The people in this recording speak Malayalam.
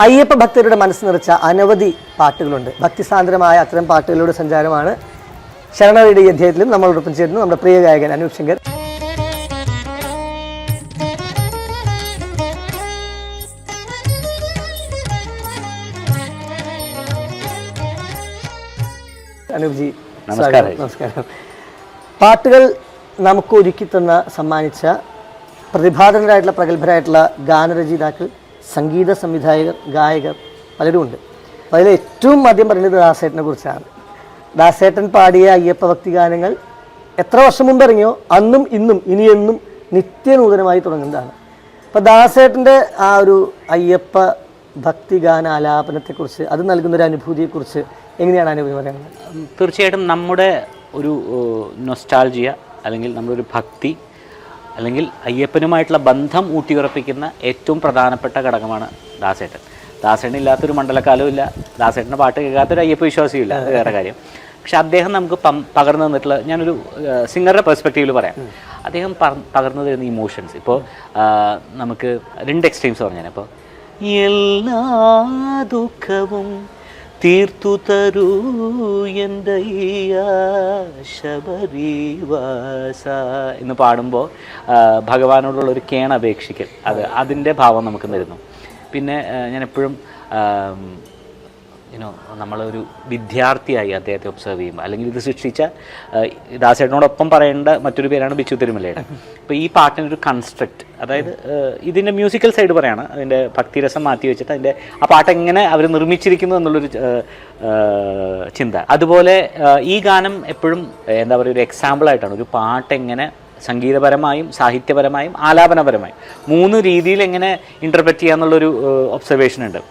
അയ്യപ്പ ഭക്തരുടെ മനസ്സ് നിറച്ച അനവധി പാട്ടുകളുണ്ട്. ഭക്തിസാന്ദ്രമായ അത്തരം പാട്ടുകളുടെ സഞ്ചാരമാണ് ശരണവഴിയുടെ ഈ അധ്യായത്തിലും നമ്മളോടൊപ്പം ചേരുന്നു നമ്മുടെ പ്രിയ ഗായകൻ അനൂപ് ശങ്കർ. അനൂപ്ജി നമസ്കാരം. നമസ്കാരം. പാട്ടുകൾ നമുക്ക് ഒരുക്കി തന്ന സമ്മാനിച്ച പ്രതിഭാധനരായിട്ടുള്ള പ്രഗത്ഭരായിട്ടുള്ള ഗാനരചയിതാക്കൾ, സംഗീത സംവിധായകർ, ഗായകർ പലരും ഉണ്ട്. അതിൽ ഏറ്റവും ആദ്യം പറയുന്നത് ദാസേട്ടനെ കുറിച്ചാണ്. ദാസേട്ടൻ പാടിയ അയ്യപ്പ ഭക്തി ഗാനങ്ങൾ എത്ര വർഷം മുമ്പ് ഇറങ്ങിയോ അന്നും ഇന്നും ഇനിയെന്നും നിത്യനൂതനമായി തുടങ്ങുന്നതാണ്. അപ്പോൾ ദാസേട്ടൻ്റെ ആ ഒരു അയ്യപ്പ ഭക്തി ഗാന ആലാപനത്തെക്കുറിച്ച്, അത് നൽകുന്നൊരു അനുഭൂതിയെക്കുറിച്ച് എങ്ങനെയാണ് അനുഭൂതി പറയുന്നത്? തീർച്ചയായിട്ടും നമ്മുടെ ഒരു നൊസ്റ്റാൾജിയ അല്ലെങ്കിൽ നമ്മുടെ ഒരു ഭക്തി അല്ലെങ്കിൽ അയ്യപ്പനുമായിട്ടുള്ള ബന്ധം ഊട്ടിയുറപ്പിക്കുന്ന ഏറ്റവും പ്രധാനപ്പെട്ട ഘടകമാണ് ദാസേട്ടൻ. ദാസേട്ടൻ ഇല്ലാത്തൊരു മണ്ഡലക്കാലവും ഇല്ല, ദാസേട്ടൻ്റെ പാട്ട് കേൾക്കാത്തൊരു അയ്യപ്പ വിശ്വാസിയും ഇല്ല, അത് വേറെ കാര്യം. പക്ഷെ അദ്ദേഹം നമുക്ക് പകർന്നു തന്നിട്ടുള്ള, ഞാനൊരു സിംഗറുടെ പെർസ്പെക്റ്റീവിൽ പറയാം, അദ്ദേഹം പകർന്നു തരുന്ന ഇമോഷൻസ്. ഇപ്പോൾ നമുക്ക് രണ്ട് എക്സ്ട്രീംസ് പറഞ്ഞാൽ, ഇപ്പോൾ എല്ലാ ദുഃഖവും തീർത്തു തരൂ എൻ്റെ ശബരിവാസ എന്ന് പാടുമ്പോൾ ഭഗവാനോടുള്ളൊരു കേണപേക്ഷിക്കൽ, അതിൻ്റെ ഭാവം നമുക്ക് തരുന്നു. പിന്നെ ഞാൻ എപ്പോഴും നമ്മളൊരു വിദ്യാർത്ഥിയായി അദ്ദേഹത്തെ ഒബ്സർവ് ചെയ്യുമ്പോൾ, അല്ലെങ്കിൽ ഇത് സൃഷ്ടിച്ച ദാസേട്ടനോടൊപ്പം പറയേണ്ട മറ്റൊരു പേരാണ് ബിച്ചു തിരുമലയുടെ. ഇപ്പോൾ ഈ പാട്ടിനൊരു കൺസ്ട്രക്റ്റ്, അതായത് ഇതിൻ്റെ മ്യൂസിക്കൽ സൈഡ് പറയാണ്, അതിൻ്റെ ഭക്തിരസം മാറ്റി വെച്ചിട്ട് അതിൻ്റെ ആ പാട്ട് എങ്ങനെ അവർ നിർമ്മിച്ചിരിക്കുന്നു എന്നുള്ളൊരു ചിന്ത. അതുപോലെ ഈ ഗാനം എപ്പോഴും എന്താ പറയുക, ഒരു എക്സാമ്പിളായിട്ടാണ് ഒരു പാട്ട് എങ്ങനെ സംഗീതപരമായും സാഹിത്യപരമായും ആലാപനപരമായും മൂന്ന് രീതിയിൽ എങ്ങനെ ഇൻ്റർപ്രറ്റ് ചെയ്യാന്നുള്ളൊരു ഒബ്സർവേഷൻ ഉണ്ട്.